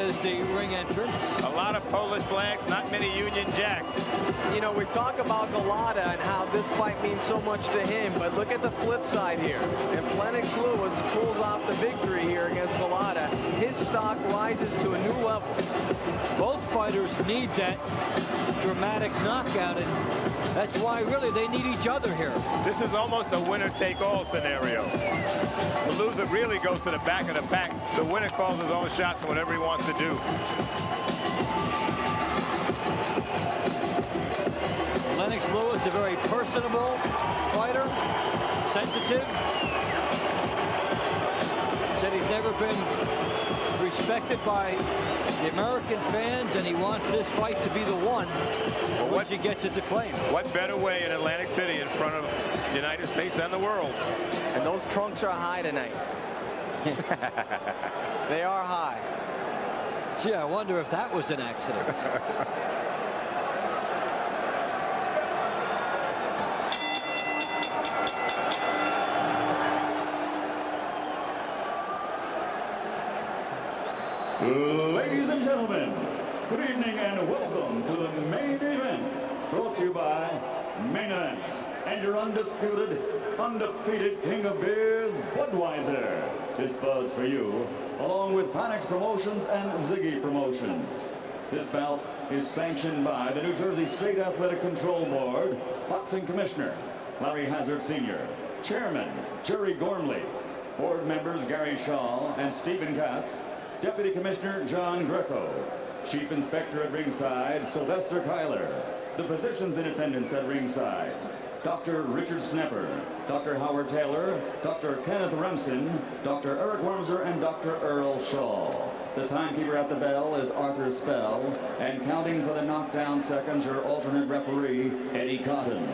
as the ring entrance. A lot of Polish flags, not many Union Jacks. You know, we talk about Golota and how this fight means so much to him, but look at the flip side here. If Lennox Lewis pulls off the victory here against Golota, his stock rises to a new level. Both fighters need that dramatic knockout, and that's why really they need each other here. This is almost a winner-take-all scenario. The loser really goes to the back of the pack. The winner calls his own shots and whatever he wants to do. Lennox Lewis, a very personable fighter, sensitive. Said he's never been respected by the American fans, and he wants this fight to be the one once he gets its acclaim. What better way in Atlantic City in front of the United States and the world? And those trunks are high tonight. They are high. Gee, I wonder if that was an accident. Ladies and gentlemen, good evening and welcome to the main event, brought to you by Main Events and your undisputed, undefeated king of beers, Budweiser. This Bud's for you, along with Panics Promotions and Ziggy Promotions. This bout is sanctioned by the New Jersey State Athletic Control Board, Boxing Commissioner Larry Hazard Sr., Chairman Jerry Gormley, Board members Gary Shaw and Stephen Katz, Deputy Commissioner John Greco, Chief Inspector at ringside Sylvester Kyler, the physicians in attendance at ringside Dr. Richard Snepper, Dr. Howard Taylor, Dr. Kenneth Remsen, Dr. Eric Wormser, and Dr. Earl Shaw. The timekeeper at the bell is Arthur Spell, and counting for the knockdown seconds, your alternate referee, Eddie Cotton.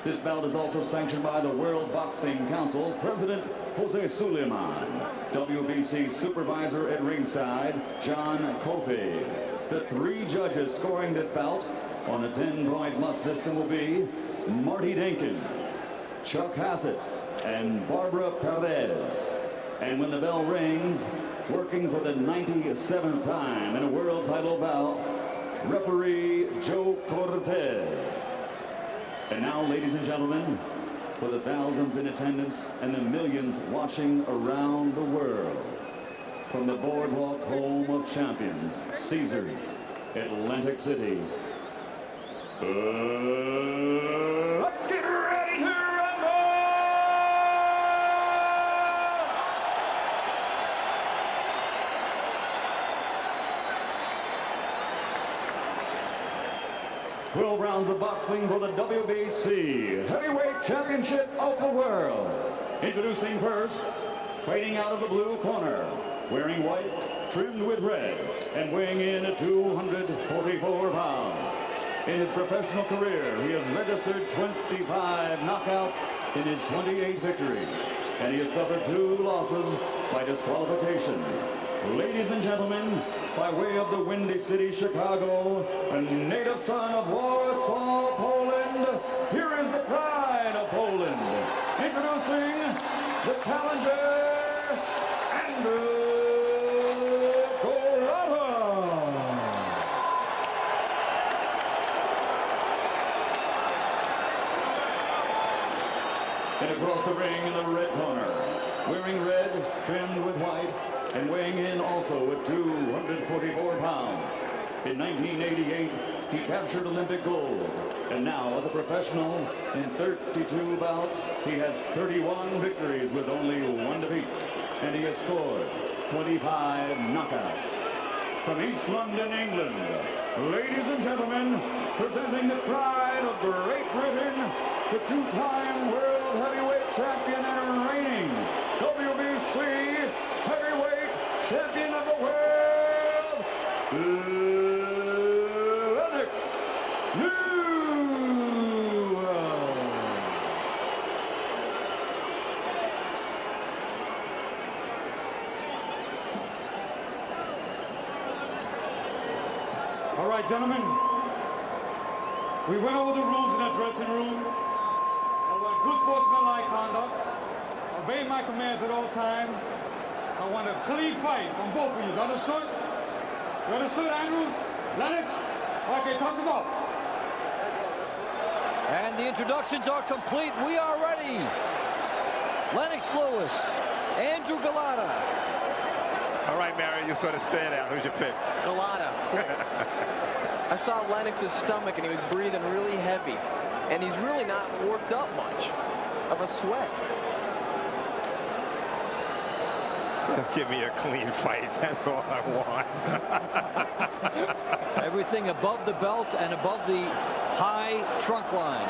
This bout is also sanctioned by the World Boxing Council, President Jose Suleiman, WBC Supervisor at ringside, John Kofi. The three judges scoring this bout on a 10-point must system will be Marty Dinkin, Chuck Hassett, and Barbara Perez. And when the bell rings, working for the 97th time in a world title bout, referee Joe Kordez. And now, ladies and gentlemen, for the thousands in attendance and the millions watching around the world, from the boardwalk home of champions, Caesars, Atlantic City, let's get ready to rumble! 12 rounds of boxing for the WBC Heavyweight Championship of the World. Introducing first, fighting out of the blue corner, wearing white, trimmed with red, and weighing in at 244 pounds. In his professional career, he has registered 25 knockouts in his 28 victories, and he has suffered 2 losses by disqualification. Ladies and gentlemen, by way of the Windy City, Chicago, a native son of Warsaw, Poland, here is the pride of Poland. Introducing the challenger, Andrew Golota. And across the ring in the red corner, wearing red, trimmed with white, and weighing in also at 244 pounds. In 1988, he captured Olympic gold. And now, as a professional, in 32 bouts, he has 31 victories with only 1 defeat. And he has scored 25 knockouts. From East London, England, ladies and gentlemen, presenting the pride of Great Britain, the 2-time world heavyweight champion and reigning WBC heavyweight champion of the world, Lennox Lewis. All right, gentlemen, we went over the rules in that dressing room. I want good sportsmanlike conduct, obey my commands at all times, I want a clean fight from both of you. Understood? You understood, Andrew? Lennox? Okay, touch him up. And the introductions are complete. We are ready. Lennox Lewis, Andrew Golota. All right, Mary, you sort of stand out. Who's your pick? Golota. I saw Lennox's stomach, and he was breathing really heavy. And he's really not worked up much of a sweat. Just give me a clean fight. That's all I want. Everything above the belt and above the high trunk line.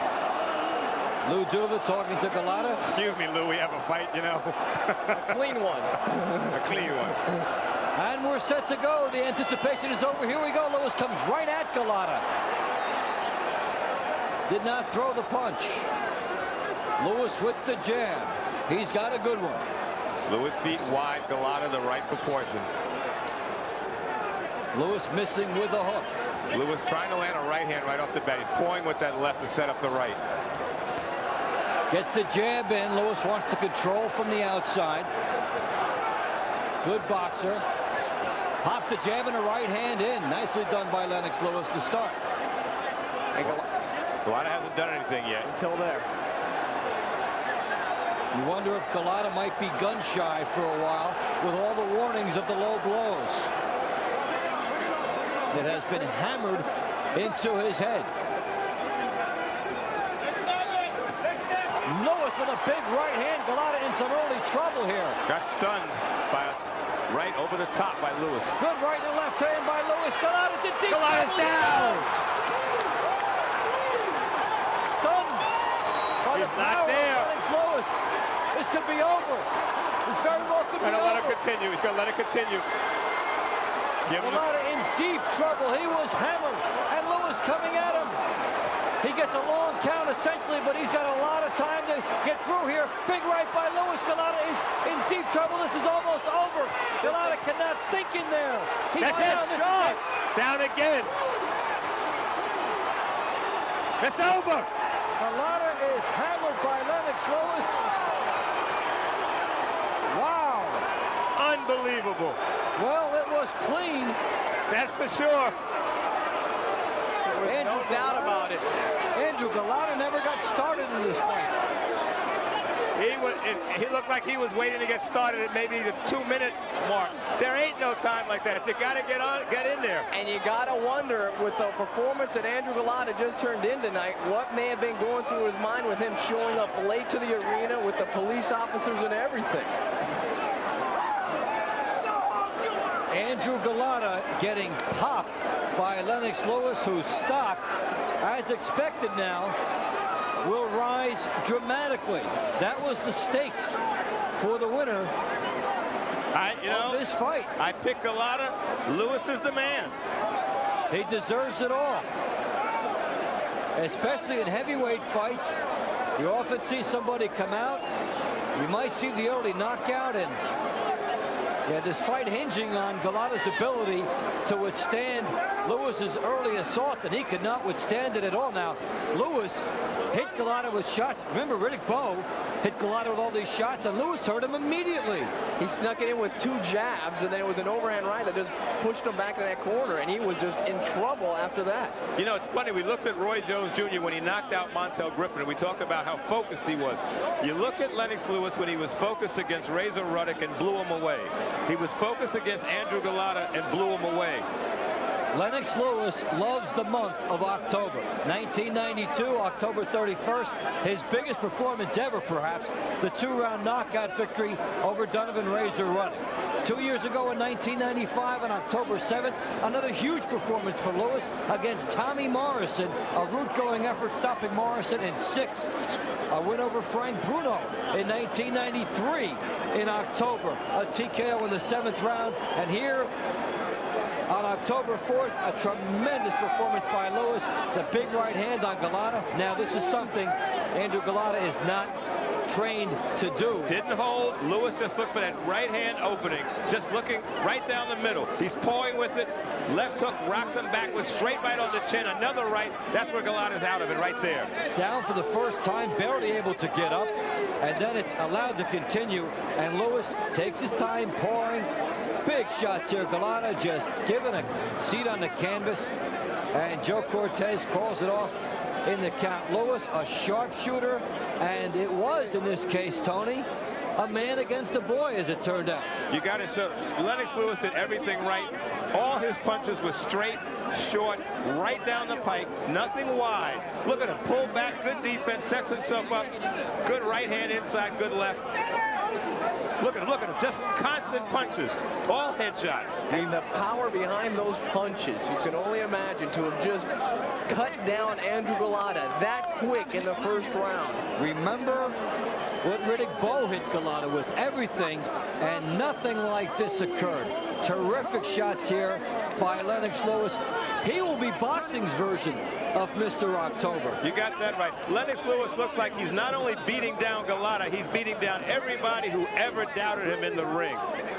Lou Duva talking to Golota. Excuse me, Lou, we have a fight, you know. A clean one. A clean one. And we're set to go. The anticipation is over. Here we go. Lewis comes right at Golota. Did not throw the punch. Lewis with the jab. He's got a good one. Lewis feet wide, Golota the right proportion. Lewis missing with a hook. Lewis trying to land a right hand right off the bat. He's pawing with that left to set up the right. Gets the jab in. Lewis wants to control from the outside. Good boxer. Pops the jab and a right hand in. Nicely done by Lennox Lewis to start. Golota hasn't done anything yet. Until there. You wonder if Golota might be gun shy for a while with all the warnings of the low blows. It has been hammered into his head. Lewis with a big right hand. Golota in some early trouble here. Got stunned by right over the top by Lewis. Good right and left hand by Lewis. Golota to deep. Golota's down. Stunned by the power of Lennox Lewis. This could be over. This very well could be over. Let it continue. He's going to let it continue. Golota in deep trouble. He was hammered, and Lewis coming at him. He gets a long count essentially, but he's got a lot of time to get through here. Big right by Lewis. Golota is in deep trouble. This is almost over. Golota cannot think in there. He's down. Down again. It's over. Golota is hammered by Lennox Lewis. Wow. Unbelievable. Well, it was clean. That's for sure. There's no doubt about it. Andrew Golota never got started in this fight. He looked like he was waiting to get started at maybe the 2-minute mark. There ain't no time like that. You got to get in there. And you got to wonder, with the performance that Andrew Golota just turned in tonight, what may have been going through his mind with him showing up late to the arena with the police officers and everything. Andrew Golota getting popped by Lennox Lewis, whose stock, as expected now, will rise dramatically. That was the stakes for the winner of this fight. I picked Golota. Lewis is the man. He deserves it all. Especially in heavyweight fights, you often see somebody come out. You might see the early knockout, and this fight hinging on Golota's ability to withstand Lewis's early assault, and he could not withstand it at all. Now, Lewis hit Golota with shots. Remember, Riddick Bowe hit Golota with all these shots, and Lewis hurt him immediately. He snuck it in with 2 jabs, and then it was an overhand right that just pushed him back to that corner, and he was just in trouble after that. You know, it's funny. We looked at Roy Jones Jr. when he knocked out Montel Griffin, and we talked about how focused he was. You look at Lennox Lewis when he was focused against Razor Ruddock and blew him away. He was focused against Andrew Golota and blew him away. Lennox Lewis loves the month of October. 1992, October 31st, his biggest performance ever, perhaps, the 2-round knockout victory over Donovan Razor Ruddock. 2 years ago in 1995, on October 7th, another huge performance for Lewis against Tommy Morrison, a route-going effort stopping Morrison in 6. A win over Frank Bruno in 1993 in October, a TKO in the 7th round, and here on October 4th, a tremendous performance by Lewis. The big right hand on Golota. Now, this is something Andrew Golota is not trained to do. Didn't hold. Lewis just looked for that right hand opening. Just looking right down the middle. He's pawing with it. Left hook rocks him back with straight right on the chin. Another right. That's where Golota's out of it right there. Down for the first time, barely able to get up. and then it's allowed to continue, and Lewis takes his time pouring. Big shots here. Golota just given a seat on the canvas, and Joe Kортес calls it off in the count. Lewis, a sharpshooter, and it was, in this case, Tony, a man against a boy, as it turned out. You got to show Lennox Lewis did everything right. All his punches were straight, short, right down the pipe, nothing wide. Look at him, pull back, good defense, sets himself up. Good right hand inside, good left. Look at him, just constant punches, all headshots. I mean, the power behind those punches, you can only imagine, to have just cut down Andrew Golota that quick in the first round. Remember what Riddick Bowe hit Golota with, everything, and nothing like this occurred. Terrific shots here by Lennox Lewis. He will be boxing's version of Mr. October. You got that right. Lennox Lewis looks like he's not only beating down Golota, he's beating down everybody who ever doubted him in the ring.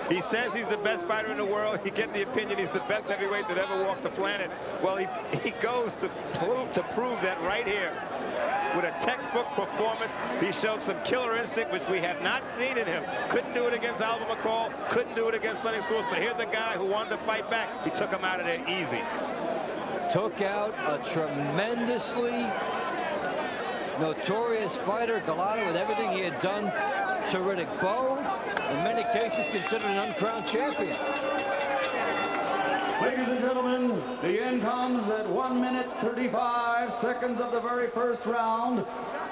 He says he's the best fighter in the world. You get the opinion he's the best heavyweight that ever walked the planet. Well, he goes to prove that right here. With a textbook performance, he showed some killer instinct, which we have not seen in him. Couldn't do it against Alvin McCall, couldn't do it against Lennox Lewis, but here's a guy who wanted to fight back. He took him out of there easy. Took out a tremendously notorious fighter, Golota, with everything he had done to Riddick Bowe. In many cases, considered an uncrowned champion. Ladies and gentlemen, the end comes at 1 minute 35 seconds of the very first round.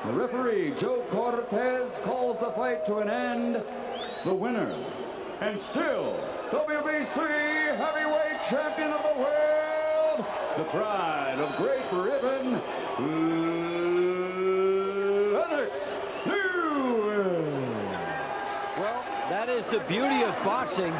The referee, Joe Kортес, calls the fight to an end. The winner, and still WBC heavyweight champion of the world, the pride of Great Britain, Lennox Lewis. Well, that is the beauty of boxing.